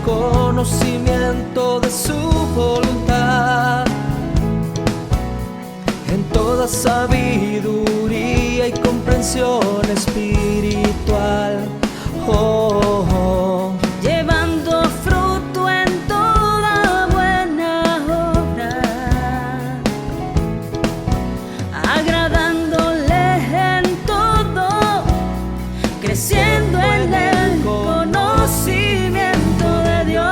conocimiento de su voluntad, en toda sabiduría y comprensión espiritual. Oh, oh. Llevando fruto en toda buena obra, agradándole en todo, creciendo en el conocimiento de Dios.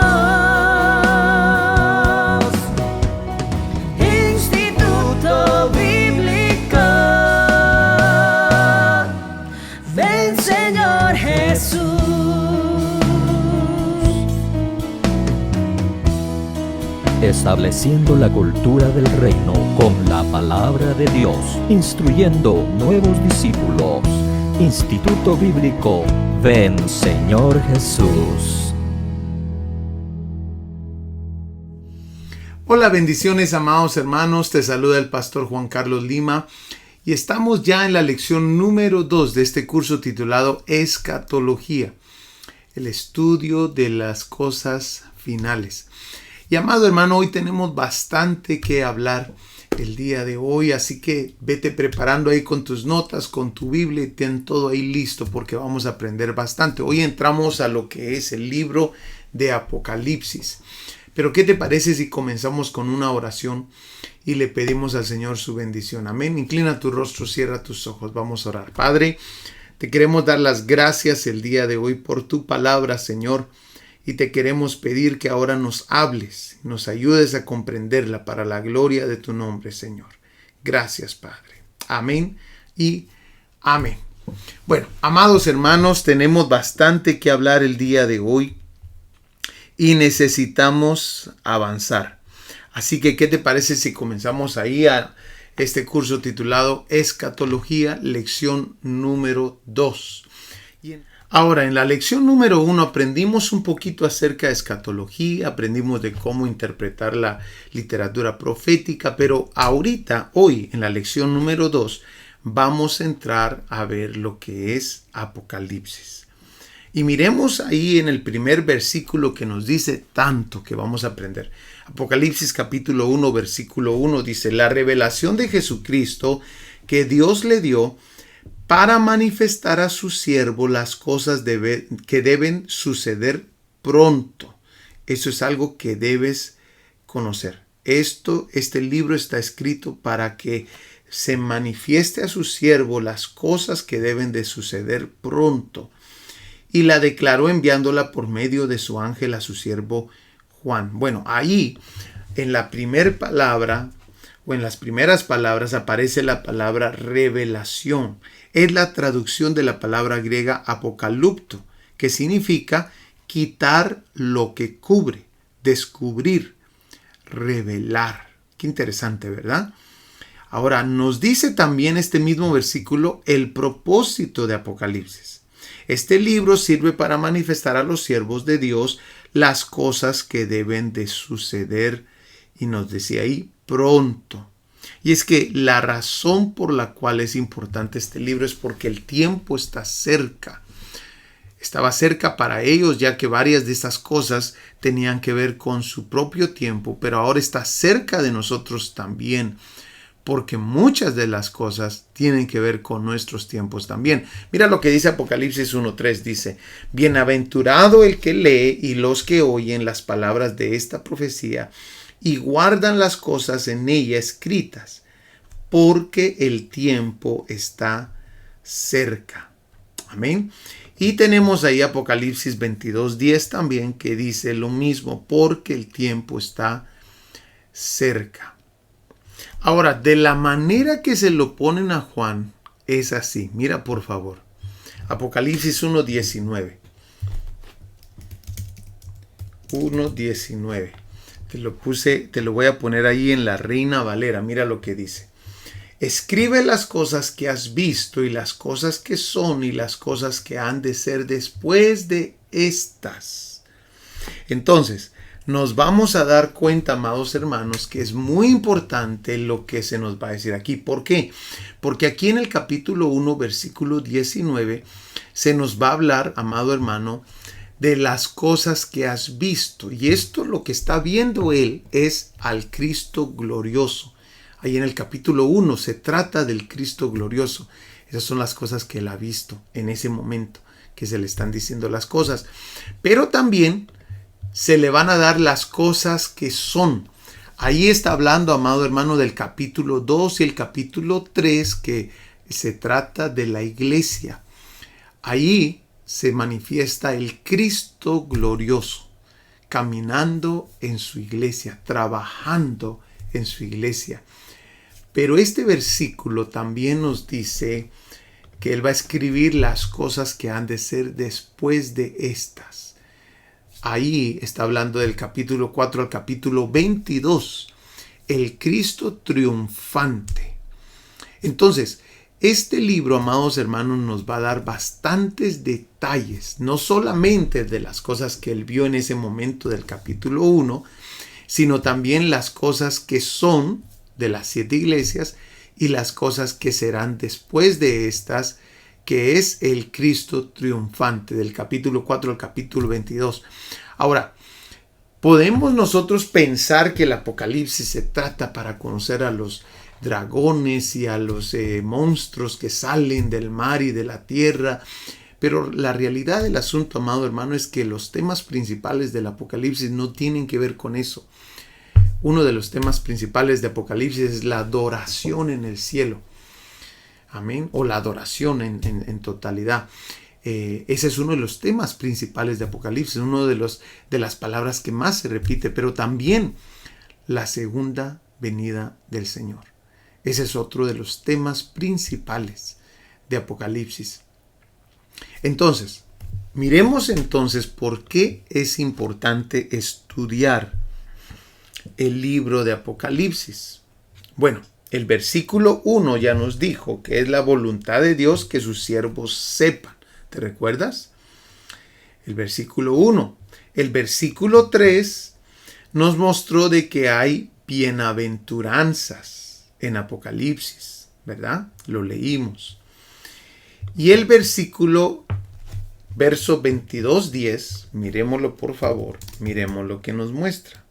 Instituto Bíblico, ven Señor Jesús. Estableciendo la cultura del reino con la palabra de Dios, instruyendo nuevos discípulos. Instituto Bíblico, ven Señor Jesús. Hola, bendiciones amados hermanos, te saluda el pastor Juan Carlos Lima y estamos ya en la lección número 2 de este curso titulado Escatología, el estudio de las cosas finales. Y amado hermano, hoy tenemos bastante que hablar el día de hoy, así que vete preparando ahí con tus notas, con tu Biblia y ten todo ahí listo porque vamos a aprender bastante. Hoy entramos a lo que es el libro de Apocalipsis. Pero ¿qué te parece si comenzamos con una oración y le pedimos al Señor su bendición? Amén. Inclina tu rostro, cierra tus ojos. Vamos a orar. Padre, te queremos dar las gracias el día de hoy por tu palabra, Señor. Y te queremos pedir que ahora nos hables, nos ayudes a comprenderla para la gloria de tu nombre, Señor. Gracias, Padre. Amén y amén. Bueno, amados hermanos, tenemos bastante que hablar el día de hoy y necesitamos avanzar. Así que, ¿qué te parece si comenzamos ahí a este curso titulado Escatología, lección número 2? Ahora, en la lección número 1 aprendimos un poquito acerca de escatología, aprendimos de cómo interpretar la literatura profética, pero ahorita, hoy, en la lección número 2, vamos a entrar a ver lo que es Apocalipsis. Y miremos ahí en el primer versículo que nos dice tanto que vamos a aprender. Apocalipsis capítulo 1, versículo 1 dice: la revelación de Jesucristo que Dios le dio para manifestar a su siervo las cosas que deben suceder pronto. Eso es algo que debes conocer. Este libro está escrito para que se manifieste a su siervo las cosas que deben de suceder pronto. Y la declaró enviándola por medio de su ángel a su siervo Juan. Bueno, ahí en la primera palabra o en las primeras palabras aparece la palabra revelación. Es la traducción de la palabra griega apocalupto, que significa quitar lo que cubre, descubrir, revelar. Qué interesante, ¿verdad? Ahora, nos dice también este mismo versículo el propósito de Apocalipsis. Este libro sirve para manifestar a los siervos de Dios las cosas que deben de suceder, y nos decía ahí, pronto. Y es que la razón por la cual es importante este libro es porque el tiempo está cerca. Estaba cerca para ellos, ya que varias de estas cosas tenían que ver con su propio tiempo, pero ahora está cerca de nosotros también, porque muchas de las cosas tienen que ver con nuestros tiempos también. Mira lo que dice Apocalipsis 1:3, dice: bienaventurado el que lee y los que oyen las palabras de esta profecía y guardan las cosas en ella escritas, porque el tiempo está cerca. Amén. Y tenemos ahí Apocalipsis 22:10 también, que dice lo mismo, porque el tiempo está cerca. Ahora, de la manera que se lo ponen a Juan, es así. Mira, por favor. Apocalipsis 1:19. 1:19. Te lo voy a poner ahí en la Reina Valera. Mira lo que dice. Escribe las cosas que has visto y las cosas que son y las cosas que han de ser después de estas. Entonces, nos vamos a dar cuenta, amados hermanos, que es muy importante lo que se nos va a decir aquí. ¿Por qué? Porque aquí en el capítulo 1, versículo 19, se nos va a hablar, amado hermano, de las cosas que has visto. Y esto lo que está viendo él es al Cristo glorioso. Ahí en el capítulo 1 se trata del Cristo glorioso. Esas son las cosas que él ha visto en ese momento, que se le están diciendo las cosas. Pero también se le van a dar las cosas que son. Ahí está hablando, amado hermano, del capítulo 2 y el capítulo 3, que se trata de la iglesia. Ahí se manifiesta el Cristo glorioso, caminando en su iglesia, trabajando en su iglesia. Pero este versículo también nos dice que él va a escribir las cosas que han de ser después de estas. Ahí está hablando del capítulo 4 al capítulo 22, el Cristo triunfante. Entonces, este libro, amados hermanos, nos va a dar bastantes detalles, no solamente de las cosas que él vio en ese momento del capítulo 1, sino también las cosas que son de las 7 iglesias y las cosas que serán después de estas, que es el Cristo triunfante, del capítulo 4 al capítulo 22. Ahora, podemos nosotros pensar que el Apocalipsis se trata para conocer a los dragones y a los monstruos que salen del mar y de la tierra, pero la realidad del asunto, amado hermano, es que los temas principales del Apocalipsis no tienen que ver con eso. Uno de los temas principales de Apocalipsis es la adoración en el cielo. Amén. O la adoración en totalidad. Ese es uno de los temas principales de Apocalipsis, uno de las palabras que más se repite, pero también la segunda venida del Señor. Ese es otro de los temas principales de Apocalipsis. Entonces, miremos entonces por qué es importante estudiar el libro de Apocalipsis. Bueno, el versículo 1 ya nos dijo que es la voluntad de Dios que sus siervos sepan. ¿Te recuerdas? El versículo 1. El versículo 3 nos mostró de que hay bienaventuranzas en Apocalipsis, ¿verdad? Lo leímos. Y el verso 22:10, miremoslo por favor, miremos lo que nos muestra.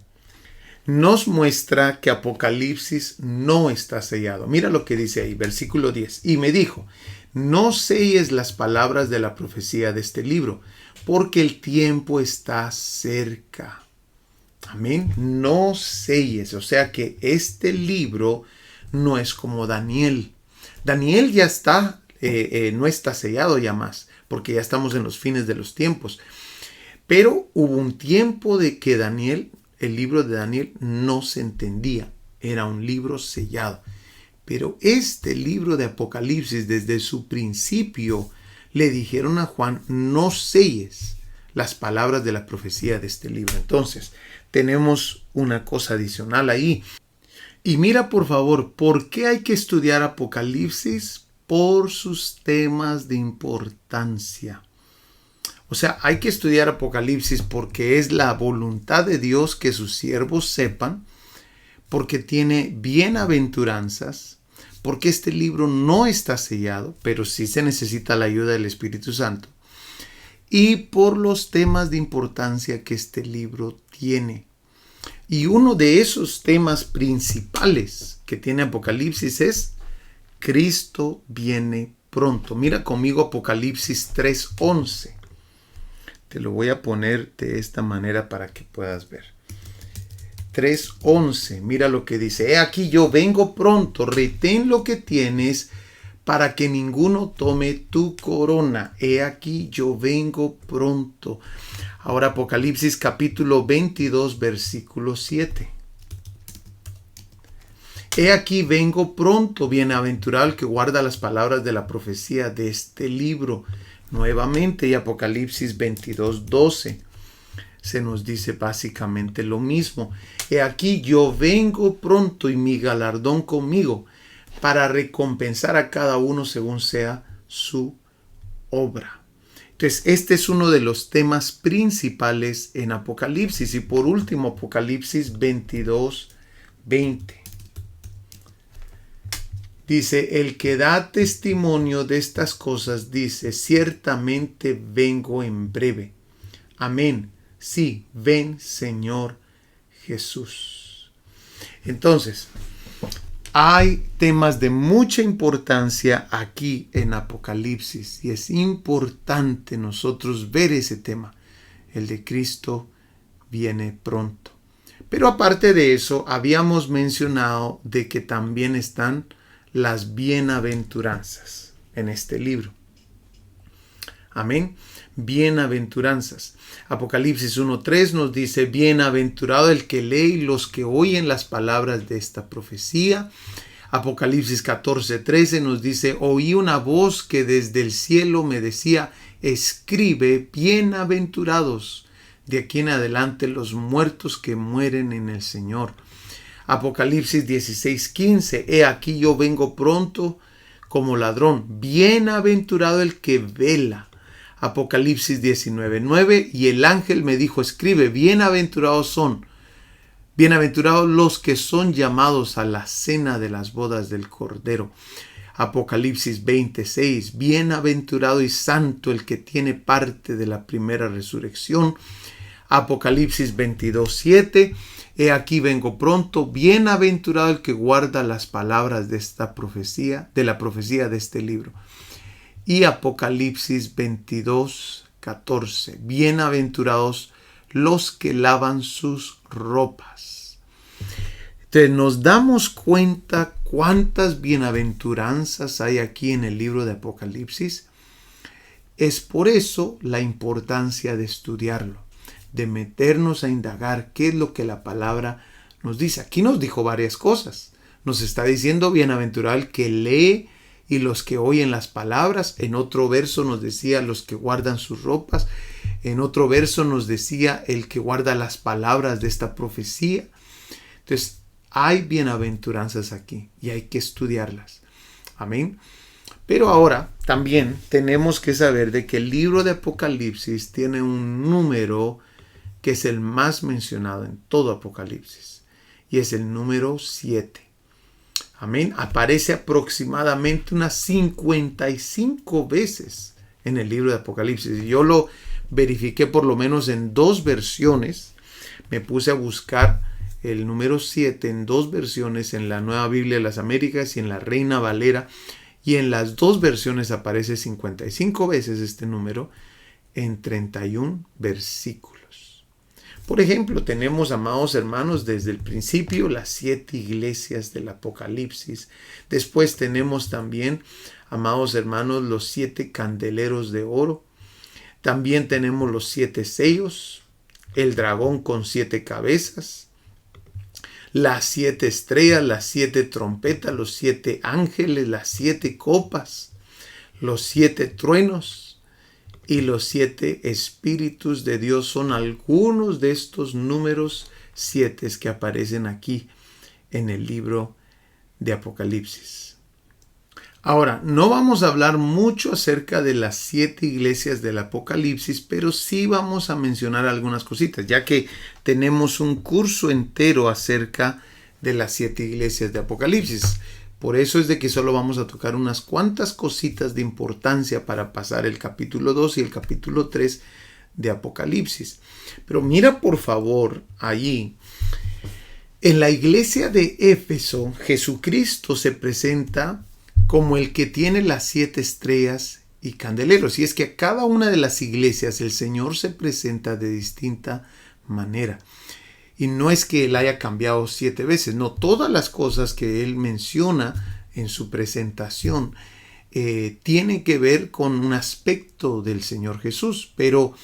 Nos muestra que Apocalipsis no está sellado. Mira lo que dice ahí, versículo 10. Y me dijo, no selles las palabras de la profecía de este libro, porque el tiempo está cerca. Amén. No selles. O sea que este libro no es como Daniel. Daniel ya está, no está sellado ya más, porque ya estamos en los fines de los tiempos. Pero hubo un tiempo de que el libro de Daniel no se entendía. Era un libro sellado. Pero este libro de Apocalipsis, desde su principio, le dijeron a Juan, no selles las palabras de la profecía de este libro. Entonces, tenemos una cosa adicional ahí. Y mira, por favor, ¿por qué hay que estudiar Apocalipsis? Por sus temas de importancia. O sea, hay que estudiar Apocalipsis porque es la voluntad de Dios que sus siervos sepan, porque tiene bienaventuranzas, porque este libro no está sellado, pero sí se necesita la ayuda del Espíritu Santo, y por los temas de importancia que este libro tiene. Y uno de esos temas principales que tiene Apocalipsis es Cristo viene pronto. Mira conmigo Apocalipsis 3:11. Te lo voy a poner de esta manera para que puedas ver. 3:11. Mira lo que dice. He aquí yo vengo pronto, retén lo que tienes para que ninguno tome tu corona. He aquí yo vengo pronto. Ahora Apocalipsis capítulo 22, versículo 7. He aquí vengo pronto, bienaventurado el que guarda las palabras de la profecía de este libro. Nuevamente, y Apocalipsis 22, 12. Se nos dice básicamente lo mismo. He aquí yo vengo pronto y mi galardón conmigo para recompensar a cada uno según sea su obra. Entonces, este es uno de los temas principales en Apocalipsis. Y por último, Apocalipsis 22, 20. Dice, el que da testimonio de estas cosas dice, ciertamente vengo en breve. Amén. Sí, ven Señor Jesús. Entonces, hay temas de mucha importancia aquí en Apocalipsis y es importante nosotros ver ese tema. El de Cristo viene pronto. Pero aparte de eso, habíamos mencionado de que también están las bienaventuranzas en este libro. Amén. Bienaventuranzas. Apocalipsis 1:3 nos dice: bienaventurado el que lee y los que oyen las palabras de esta profecía. Apocalipsis 14:13 nos dice: oí una voz que desde el cielo me decía: escribe, bienaventurados de aquí en adelante los muertos que mueren en el Señor. Apocalipsis 16:15: he aquí yo vengo pronto como ladrón, bienaventurado el que vela. Apocalipsis 19:9: y el ángel me dijo: escribe, bienaventurados los que son llamados a la cena de las bodas del Cordero. Apocalipsis 20:6: bienaventurado y santo el que tiene parte de la primera resurrección. Apocalipsis 22:7: he aquí vengo pronto, bienaventurado el que guarda las palabras de esta profecía, de la profecía de este libro. Y Apocalipsis 22:14: bienaventurados los que lavan sus ropas. Entonces nos damos cuenta cuántas bienaventuranzas hay aquí en el libro de Apocalipsis. Es por eso la importancia de estudiarlo, de meternos a indagar qué es lo que la palabra nos dice. Aquí nos dijo varias cosas. Nos está diciendo bienaventurado el que lee y los que oyen las palabras. En otro verso nos decía los que guardan sus ropas. En otro verso nos decía el que guarda las palabras de esta profecía. Entonces hay bienaventuranzas aquí y hay que estudiarlas. Amén. Pero ahora también tenemos que saber de que el libro de Apocalipsis tiene un número que es el más mencionado en todo Apocalipsis, y es el número 7. Amén. Aparece aproximadamente unas 55 veces en el libro de Apocalipsis. Yo lo verifiqué por lo menos en 2 versiones. Me puse a buscar el número 7 en 2 versiones, en la Nueva Biblia de las Américas y en la Reina Valera. Y en las 2 versiones aparece 55 veces este número en 31 versículos. Por ejemplo, tenemos, amados hermanos, desde el principio las 7 iglesias del Apocalipsis. Después tenemos también, amados hermanos, los 7 candeleros de oro. También tenemos los 7 sellos, el dragón con 7 cabezas, las 7 estrellas, las 7 trompetas, los 7 ángeles, las 7 copas, los 7 truenos y los 7 espíritus de Dios. Son algunos de estos números 7 que aparecen aquí en el libro de Apocalipsis. Ahora, no vamos a hablar mucho acerca de las 7 iglesias del Apocalipsis, pero sí vamos a mencionar algunas cositas, ya que tenemos un curso entero acerca de las 7 iglesias de Apocalipsis. Por eso es de que solo vamos a tocar unas cuantas cositas de importancia para pasar el capítulo 2 y el capítulo 3 de Apocalipsis. Pero mira por favor allí, en la iglesia de Éfeso, Jesucristo se presenta como el que tiene las 7 estrellas y candeleros. Y es que a cada una de las iglesias el Señor se presenta de distinta manera. Y no es que Él haya cambiado 7 veces, no, todas las cosas que Él menciona en su presentación tienen que ver con un aspecto del Señor Jesús. Pero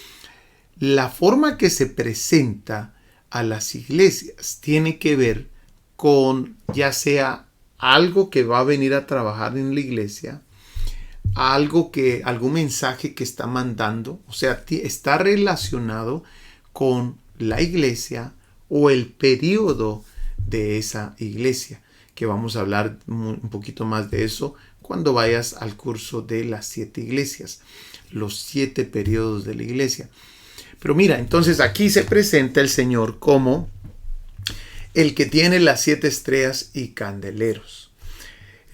la forma que se presenta a las iglesias tiene que ver con ya sea algo que va a venir a trabajar en la iglesia, algún mensaje que está mandando, o sea, está relacionado con la iglesia o el periodo de esa iglesia, que vamos a hablar un poquito más de eso cuando vayas al curso de las 7 iglesias, los 7 periodos de la iglesia. Pero mira, entonces aquí se presenta el Señor como el que tiene las 7 estrellas y candeleros.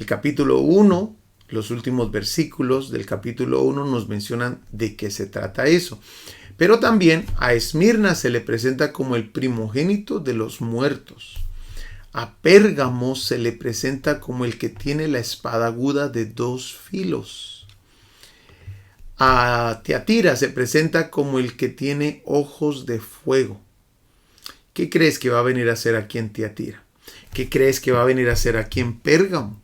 El capítulo 1, los últimos versículos del capítulo 1 nos mencionan de qué se trata eso. Pero también a Esmirna se le presenta como el primogénito de los muertos. A Pérgamo se le presenta como el que tiene la espada aguda de 2 filos. A Tiatira se presenta como el que tiene ojos de fuego. ¿Qué crees que va a venir a hacer aquí en Tiatira? ¿Qué crees que va a venir a hacer aquí en Pérgamo?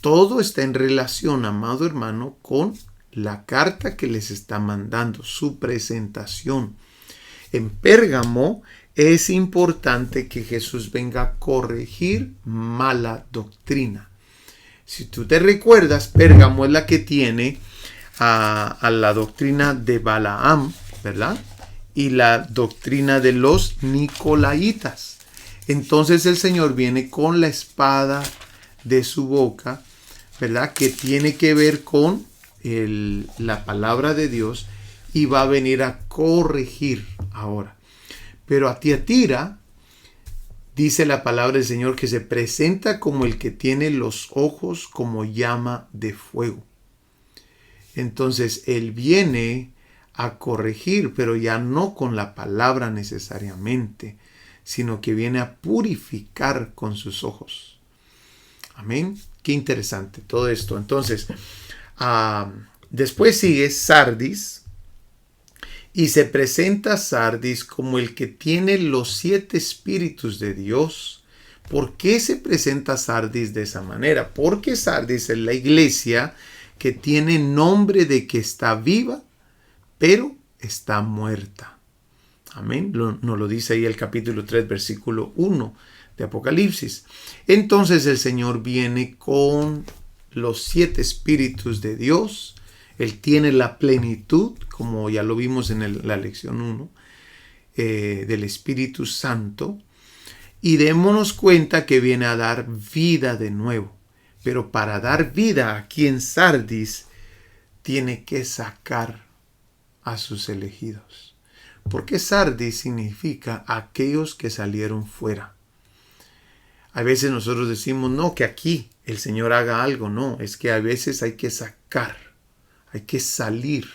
Todo está en relación, amado hermano, con la carta que les está mandando, su presentación. En Pérgamo es importante que Jesús venga a corregir mala doctrina. Si tú te recuerdas, Pérgamo es la que tiene a la doctrina de Balaam, ¿verdad? Y la doctrina de los Nicolaitas. Entonces el Señor viene con la espada de su boca, ¿verdad? Que tiene que ver con la palabra de Dios y va a venir a corregir ahora. Pero a Tiatira dice la palabra del Señor que se presenta como el que tiene los ojos como llama de fuego. Entonces Él viene a corregir, pero ya no con la palabra necesariamente, sino que viene a purificar con sus ojos. Amén. Qué interesante todo esto. Entonces, después sigue Sardis, y se presenta Sardis como el que tiene los 7 espíritus de Dios. ¿Por qué se presenta Sardis de esa manera? Porque Sardis es la iglesia que tiene nombre de que está viva, pero está muerta. Amén. Nos lo dice ahí el capítulo 3, versículo 1 de Apocalipsis. Entonces el Señor viene con los 7 espíritus de Dios. Él tiene la plenitud, como ya lo vimos en la lección 1, del Espíritu Santo. Y démonos cuenta que viene a dar vida de nuevo. Pero para dar vida aquí en Sardis, tiene que sacar a sus elegidos. Porque Sardis significa aquellos que salieron fuera. A veces nosotros decimos, no, que aquí el Señor haga algo. No, es que a veces hay que sacar, hay que salir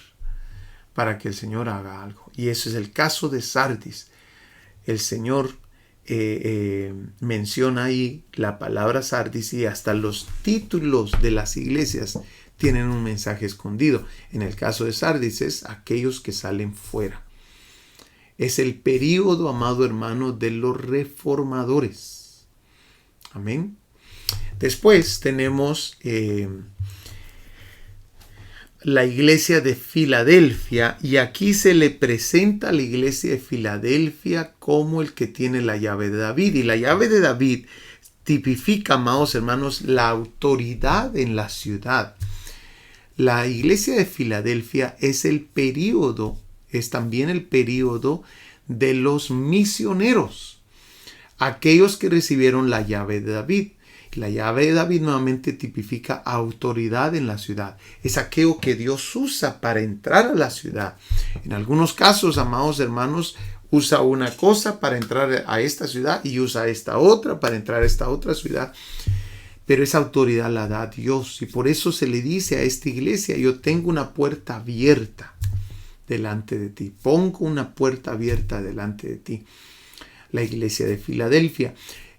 para que el Señor haga algo. Y ese es el caso de Sardis. El Señor menciona ahí la palabra Sardis y hasta los títulos de las iglesias tienen un mensaje escondido. En el caso de Sardis es aquellos que salen fuera. Es el período, amado hermano, de los reformadores. Amén. Después tenemos la iglesia de Filadelfia, y aquí se le presenta a la iglesia de Filadelfia como el que tiene la llave de David. Y la llave de David tipifica, amados hermanos, la autoridad en la ciudad. La iglesia de Filadelfia es también el período de los misioneros, aquellos que recibieron la llave de David. La llave de David nuevamente tipifica autoridad en la ciudad. Es aquello que Dios usa para entrar a la ciudad. En algunos casos, amados hermanos, usa una cosa para entrar a esta ciudad y usa esta otra para entrar a esta otra ciudad. Pero esa autoridad la da Dios. Y por eso se le dice a esta iglesia, yo tengo una puerta abierta delante de ti. Pongo una puerta abierta delante de ti. La iglesia de Filadelfia.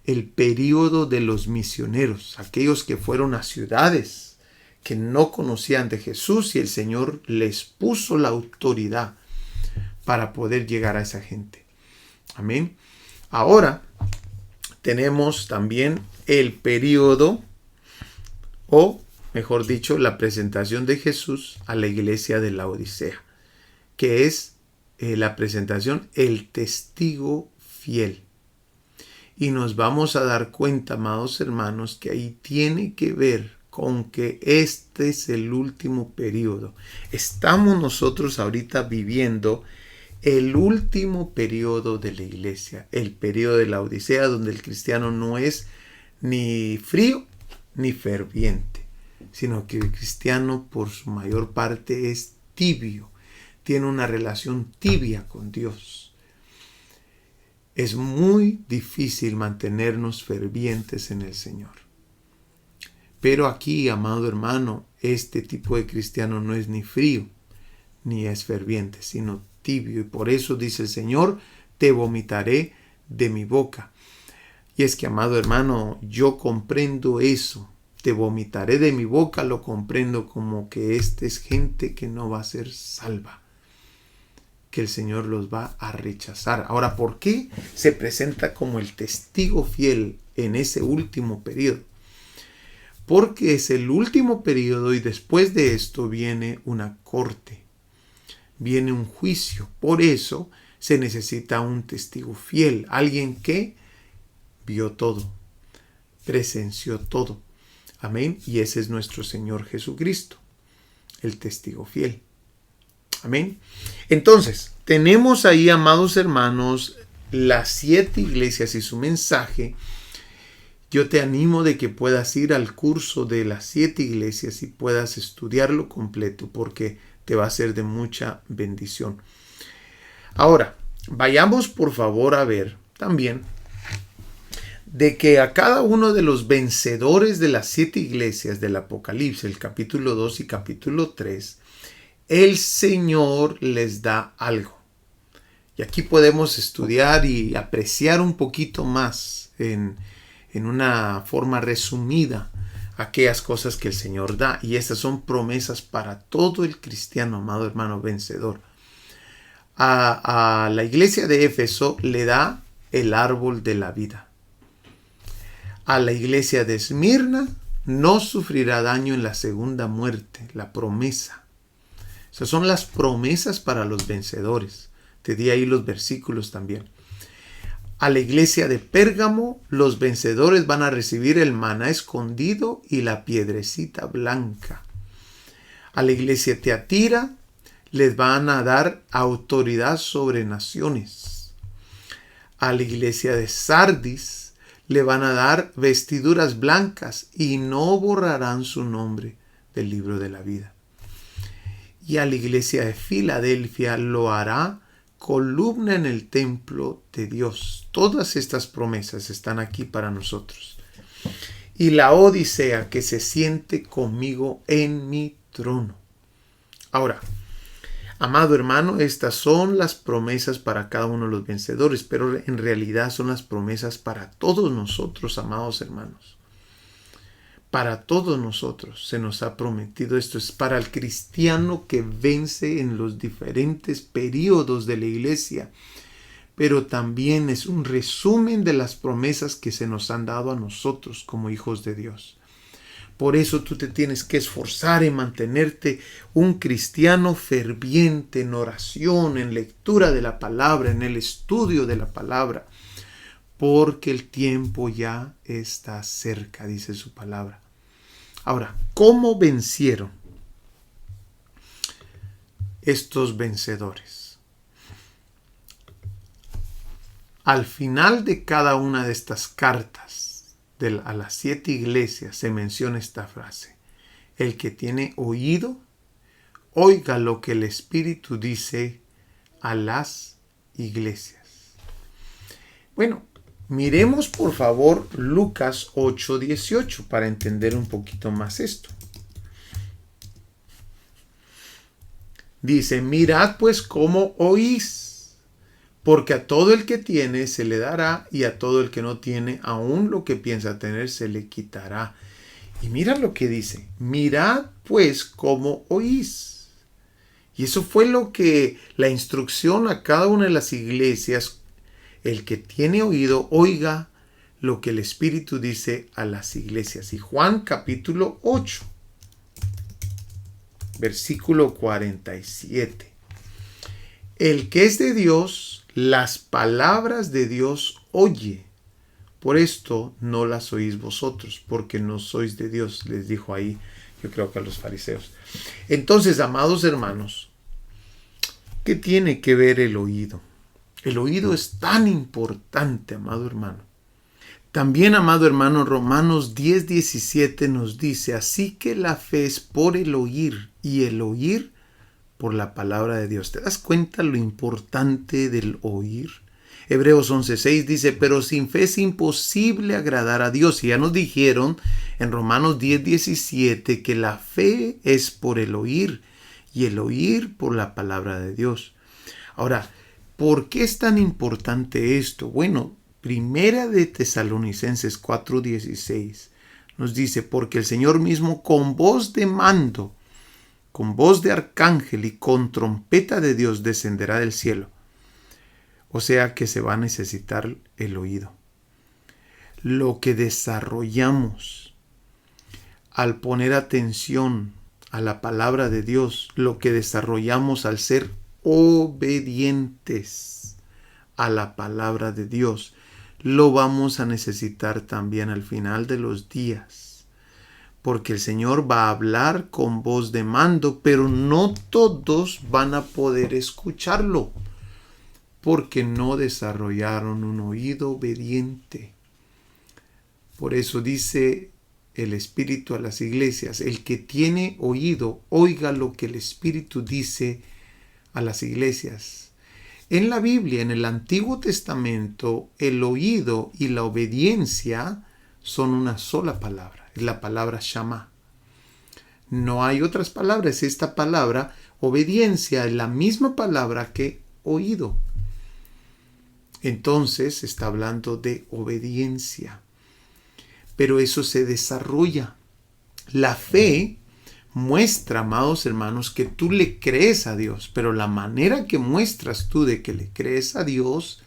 El período de los misioneros, aquellos que fueron a ciudades que no conocían de Jesús y el Señor les puso la autoridad para poder llegar a esa gente. Amén. Ahora tenemos también el período, o mejor dicho, la presentación de Jesús a la iglesia de Laodicea, que es la presentación, el testigo fiel. Y nos vamos a dar cuenta, amados hermanos, que ahí tiene que ver con que este es el último periodo. Estamos nosotros ahorita viviendo el último periodo de la iglesia, el periodo de la Odisea, donde el cristiano no es ni frío ni ferviente, sino que el cristiano por su mayor parte es tibio, tiene una relación tibia con Dios. Es muy difícil mantenernos fervientes en el Señor. Pero aquí, amado hermano, este tipo de cristiano no es ni frío ni es ferviente, sino tibio. Y por eso dice el Señor, te vomitaré de mi boca. Y es que, amado hermano, yo comprendo eso. Te vomitaré de mi boca, lo comprendo como que esta es gente que no va a ser salva, que el Señor los va a rechazar. Ahora, ¿por qué se presenta como el testigo fiel en ese último periodo? Porque es el último periodo y después de esto viene una corte, viene un juicio. Por eso se necesita un testigo fiel, alguien que vio todo, presenció todo. Amén. Y ese es nuestro Señor Jesucristo, el testigo fiel. Amén. Entonces, tenemos ahí, amados hermanos, las 7 iglesias y su mensaje. Yo te animo de que puedas ir al curso de las 7 iglesias y puedas estudiarlo completo, porque te va a ser de mucha bendición. Ahora, vayamos por favor a ver también de que a cada uno de los vencedores de las 7 iglesias del Apocalipsis, el capítulo 2 y capítulo 3, el Señor les da algo. Y aquí podemos estudiar y apreciar un poquito más en una forma resumida aquellas cosas que el Señor da. Y estas son promesas para todo el cristiano, amado hermano vencedor. A la iglesia de Éfeso le da el árbol de la vida. A la iglesia de Esmirna no sufrirá daño en la segunda muerte, la promesa. Esas son las promesas para los vencedores. Te di ahí los versículos también. A la iglesia de Pérgamo, los vencedores van a recibir el maná escondido y la piedrecita blanca. A la iglesia de Tiatira les van a dar autoridad sobre naciones. A la iglesia de Sardis le van a dar vestiduras blancas y no borrarán su nombre del libro de la vida. Y a la iglesia de Filadelfia lo hará columna en el templo de Dios. Todas estas promesas están aquí para nosotros. Y la Odisea, que se siente conmigo en mi trono. Ahora, amado hermano, estas son las promesas para cada uno de los vencedores, pero en realidad son las promesas para todos nosotros, amados hermanos. Para todos nosotros se nos ha prometido esto. Es para el cristiano que vence en los diferentes periodos de la iglesia, pero también es un resumen de las promesas que se nos han dado a nosotros como hijos de Dios. Por eso tú te tienes que esforzar en mantenerte un cristiano ferviente en oración, en lectura de la palabra, en el estudio de la palabra, porque el tiempo ya está cerca, dice su palabra. Ahora, ¿cómo vencieron estos vencedores? Al final de cada una de estas cartas, a las 7 iglesias se menciona esta frase: el que tiene oído, oiga lo que el Espíritu dice a las iglesias. Bueno, miremos por favor Lucas 8:18 para entender un poquito más esto. Dice: mirad pues cómo oís. Porque a todo el que tiene se le dará, y a todo el que no tiene, aún lo que piensa tener se le quitará. Y mira lo que dice: mirad pues cómo oís. Y eso fue lo que la instrucción a cada una de las iglesias: el que tiene oído, oiga lo que el Espíritu dice a las iglesias. Y Juan capítulo 8, versículo 47. El que es de Dios, las palabras de Dios oye. Por esto no las oís vosotros, porque no sois de Dios, les dijo ahí, yo creo que a los fariseos. Entonces, amados hermanos, ¿qué tiene que ver el oído? El oído es tan importante, amado hermano. También, amado hermano, Romanos 10:17 nos dice: así que la fe es por el oír, y el oír por la palabra de Dios. ¿Te das cuenta lo importante del oír? Hebreos 11:6 dice: pero sin fe es imposible agradar a Dios. Y ya nos dijeron en Romanos 10:17 que la fe es por el oír, y el oír por la palabra de Dios. Ahora, ¿por qué es tan importante esto? Bueno, Primera de Tesalonicenses 4:16 nos dice, porque el Señor mismo con voz de mando, con voz de arcángel y con trompeta de Dios descenderá del cielo. O sea que se va a necesitar el oído. Lo que desarrollamos al poner atención a la palabra de Dios, lo que desarrollamos al ser obedientes a la palabra de Dios, lo vamos a necesitar también al final de los días. Porque el Señor va a hablar con voz de mando, pero no todos van a poder escucharlo, porque no desarrollaron un oído obediente. Por eso dice el Espíritu a las iglesias, el que tiene oído, oiga lo que el Espíritu dice a las iglesias. En la Biblia, en el Antiguo Testamento, el oído y la obediencia son una sola palabra, es la palabra Shama. No hay otras palabras, esta palabra, obediencia, es la misma palabra que oído. Entonces está hablando de obediencia. Pero eso se desarrolla. La fe muestra, amados hermanos, que tú le crees a Dios, pero la manera que muestras tú de que le crees a Dios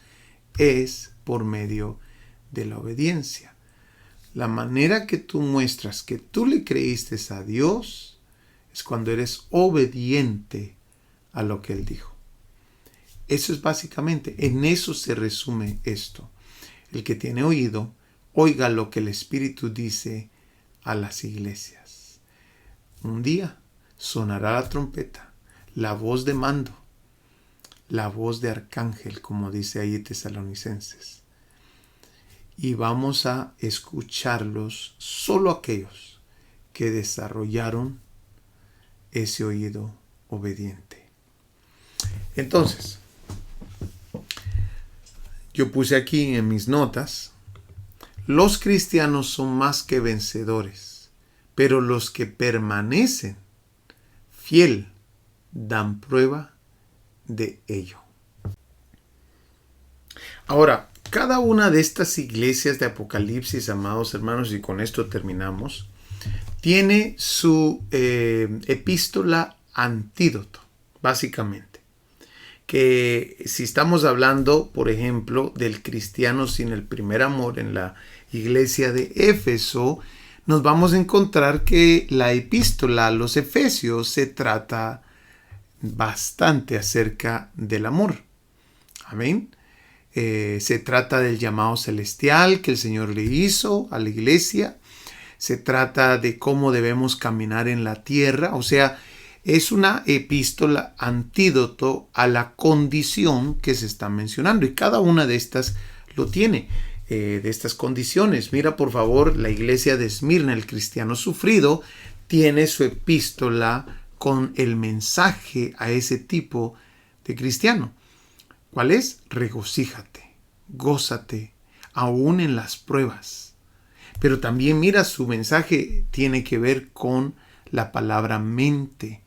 es por medio de la obediencia. La manera que tú muestras que tú le creíste a Dios es cuando eres obediente a lo que Él dijo. Eso es básicamente, en eso se resume esto. El que tiene oído, oiga lo que el Espíritu dice a las iglesias. Un día sonará la trompeta, la voz de mando, la voz de arcángel, como dice ahí Tesalonicenses. Y vamos a escucharlos solo aquellos que desarrollaron ese oído obediente. Entonces, yo puse aquí en mis notas, los cristianos son más que vencedores, pero los que permanecen fiel dan prueba de ello. Ahora, cada una de estas iglesias de Apocalipsis, amados hermanos, y con esto terminamos, tiene su epístola antídoto, básicamente. Que si estamos hablando, por ejemplo, del cristiano sin el primer amor en la iglesia de Éfeso, nos vamos a encontrar que la epístola a los Efesios se trata bastante acerca del amor. Amén. Se trata del llamado celestial que el Señor le hizo a la iglesia. Se trata de cómo debemos caminar en la tierra. O sea, es una epístola antídoto a la condición que se está mencionando. Y cada una de estas lo tiene, de estas condiciones. Mira, por favor, la iglesia de Esmirna, el cristiano sufrido, tiene su epístola con el mensaje a ese tipo de cristiano. ¿Cuál es? Regocíjate, gózate, aún en las pruebas. Pero también mira, su mensaje tiene que ver con la palabra mente.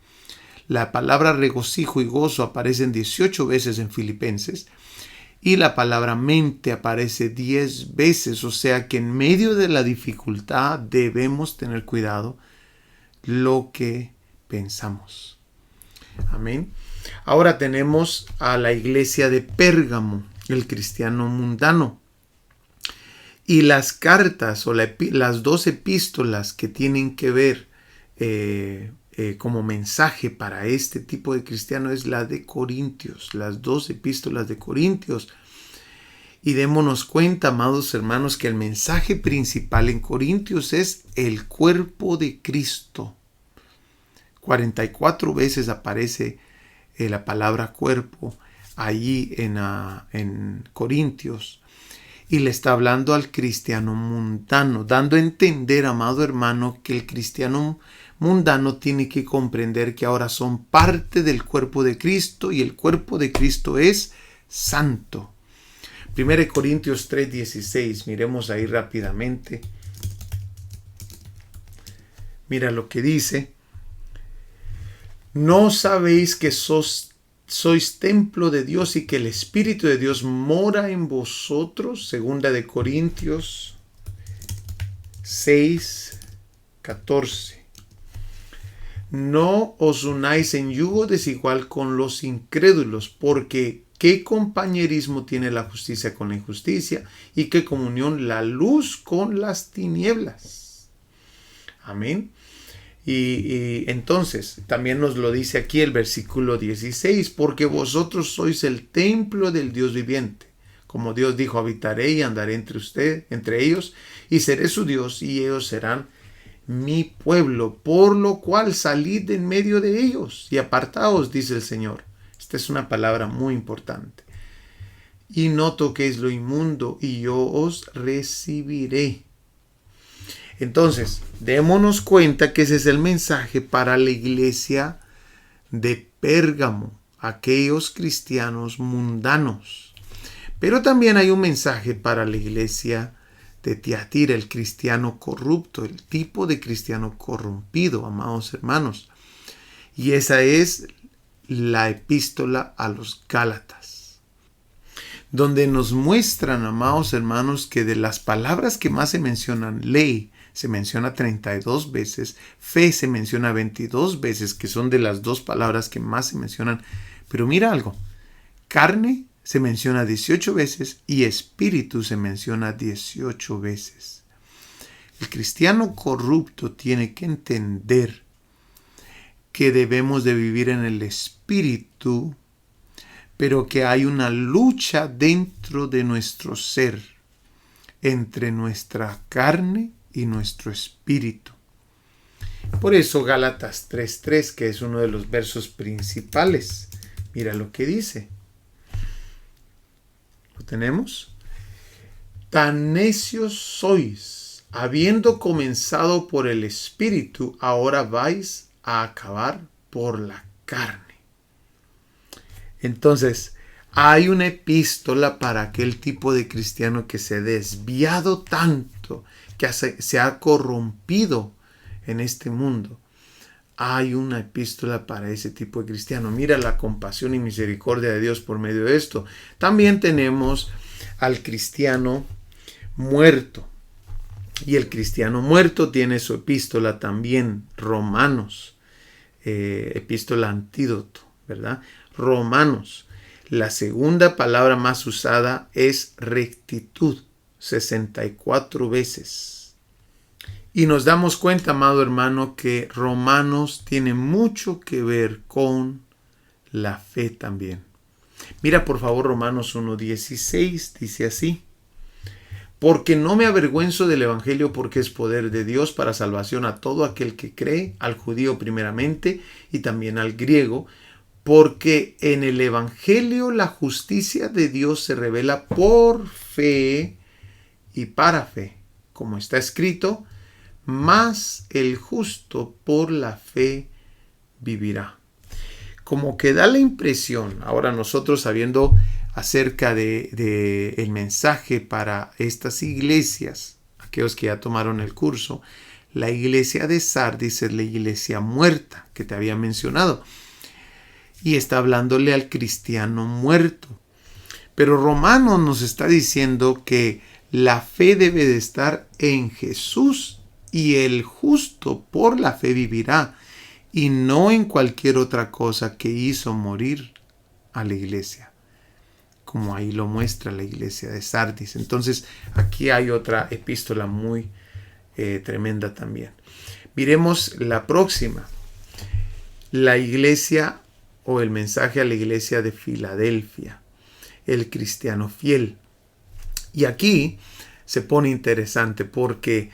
La palabra regocijo y gozo aparecen 18 veces en Filipenses y la palabra mente aparece 10 veces. O sea que en medio de la dificultad debemos tener cuidado lo que pensamos. Amén. Ahora tenemos a la iglesia de Pérgamo, el cristiano mundano. Y las cartas o las 2 epístolas que tienen que ver como mensaje para este tipo de cristiano es la de Corintios, las 2 epístolas de Corintios. Y démonos cuenta, amados hermanos, que el mensaje principal en Corintios es el cuerpo de Cristo. 44 veces aparece la palabra cuerpo allí en Corintios. Y le está hablando al cristiano mundano, dando a entender, amado hermano, que el cristiano mundano tiene que comprender que ahora son parte del cuerpo de Cristo y el cuerpo de Cristo es santo. 1 Corintios 3:16, miremos ahí rápidamente. Mira lo que dice. ¿No sabéis que sois sois templo de Dios y que el Espíritu de Dios mora en vosotros. 2 Corintios 6:14. No os unáis en yugo desigual con los incrédulos, porque ¿qué compañerismo tiene la justicia con la injusticia? ¿Y qué comunión la luz con las tinieblas? Amén. Y entonces también nos lo dice aquí el versículo 16, porque vosotros sois el templo del Dios viviente. Como Dios dijo, habitaré y andaré entre ellos, y seré su Dios, y ellos serán mi pueblo, por lo cual salid de en medio de ellos y apartaos, dice el Señor. Esta es una palabra muy importante. Y no toquéis lo inmundo, y yo os recibiré. Entonces, démonos cuenta que ese es el mensaje para la iglesia de Pérgamo, aquellos cristianos mundanos. Pero también hay un mensaje para la iglesia de Tiatira, el cristiano corrupto, el tipo de cristiano corrompido, amados hermanos. Y esa es la epístola a los Gálatas, donde nos muestran, amados hermanos, que de las palabras que más se mencionan, ley se menciona 32 veces, fe se menciona 22 veces, que son de las dos palabras que más se mencionan. Pero mira algo, carne se menciona 18 veces y espíritu se menciona 18 veces. El cristiano corrupto tiene que entender que debemos de vivir en el espíritu, pero que hay una lucha dentro de nuestro ser, entre nuestra carne y nuestro espíritu. Por eso Gálatas 3:3, que es uno de los versos principales, mira lo que dice. ¿Lo tenemos? Tan necios sois, habiendo comenzado por el espíritu, ahora vais a acabar por la carne. Entonces, hay una epístola para aquel tipo de cristiano que se ha desviado tanto, que se ha corrompido en este mundo. Hay una epístola para ese tipo de cristiano. Mira la compasión y misericordia de Dios por medio de esto. También tenemos al cristiano muerto. Y el cristiano muerto tiene su epístola también, Romanos, epístola antídoto, ¿verdad? Romanos. La segunda palabra más usada es rectitud, 64 veces. Y nos damos cuenta, amado hermano, que Romanos tiene mucho que ver con la fe también. Mira por favor Romanos 1:16, dice así: porque no me avergüenzo del evangelio, porque es poder de Dios para salvación a todo aquel que cree, al judío primeramente y también al griego, porque en el evangelio la justicia de Dios se revela por fe y para fe, como está escrito: mas el justo por la fe vivirá. Como que da la impresión, ahora nosotros sabiendo acerca de el mensaje para estas iglesias, aquellos que ya tomaron el curso, la iglesia de Sardis es la iglesia muerta que te había mencionado, y está hablándole al cristiano muerto. Pero Romanos nos está diciendo que la fe debe de estar en Jesús, y el justo por la fe vivirá, y no en cualquier otra cosa que hizo morir a la iglesia, como ahí lo muestra la iglesia de Sardis. Entonces aquí hay otra epístola muy tremenda también. Miremos la próxima, la iglesia o el mensaje a la iglesia de Filadelfia, el cristiano fiel. Y aquí se pone interesante porque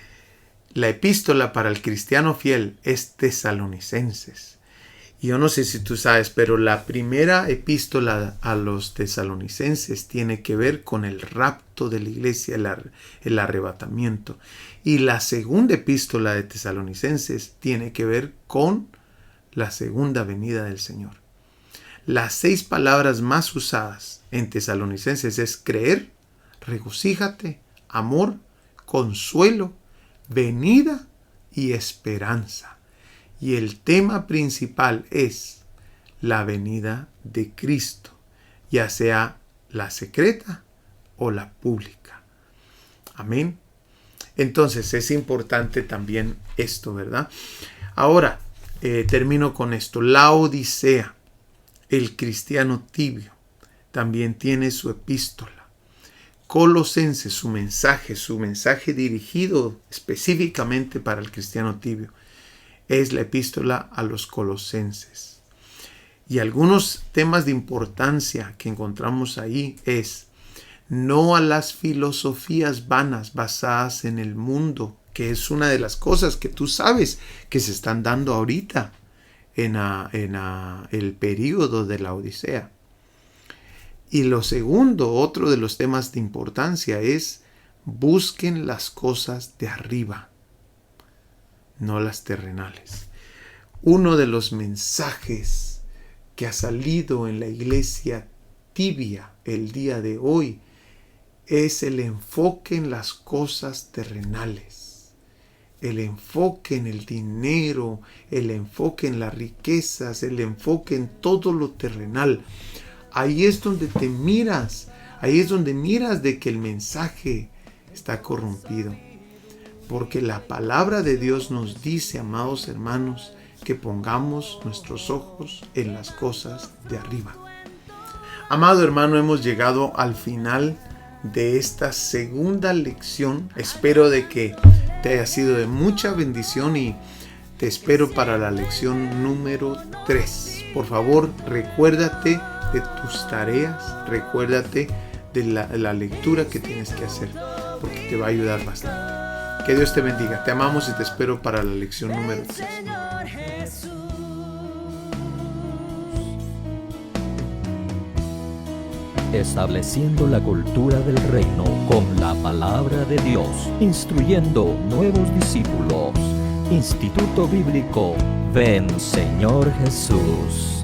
la epístola para el cristiano fiel es Tesalonicenses. Y yo no sé si tú sabes, pero la primera epístola a los tesalonicenses tiene que ver con el rapto de la iglesia, el arrebatamiento. Y la segunda epístola de Tesalonicenses tiene que ver con la segunda venida del Señor. Las 6 palabras más usadas en Tesalonicenses es creer, regocíjate, amor, consuelo, venida y esperanza. Y el tema principal es la venida de Cristo, ya sea la secreta o la pública. Amén. Entonces es importante también esto, ¿verdad? Ahora, termino con esto. La Odisea, el cristiano tibio, también tiene su epístola. Colosenses, su mensaje dirigido específicamente para el cristiano tibio, es la epístola a los Colosenses. Y algunos temas de importancia que encontramos ahí es: no a las filosofías vanas basadas en el mundo, que es una de las cosas que tú sabes que se están dando ahorita en el período de la Odisea. Y lo segundo, otro de los temas de importancia es: busquen las cosas de arriba, no las terrenales. Uno de los mensajes que ha salido en la iglesia tibia el día de hoy es el enfoque en las cosas terrenales, el enfoque en el dinero, el enfoque en las riquezas, el enfoque en todo lo terrenal. Ahí es donde te miras, ahí es donde miras de que el mensaje está corrompido. Porque la palabra de Dios nos dice, amados hermanos, que pongamos nuestros ojos en las cosas de arriba. Amado hermano, hemos llegado al final de esta segunda lección. Espero de que te haya sido de mucha bendición y te espero para la lección número 3. Por favor, recuérdate de tus tareas, recuérdate de la lectura que tienes que hacer, porque te va a ayudar bastante. Que Dios te bendiga. Te amamos y te espero para la lección número 3. Estableciendo la cultura del reino con la palabra de Dios, instruyendo nuevos discípulos. Instituto Bíblico Ven Señor Jesús.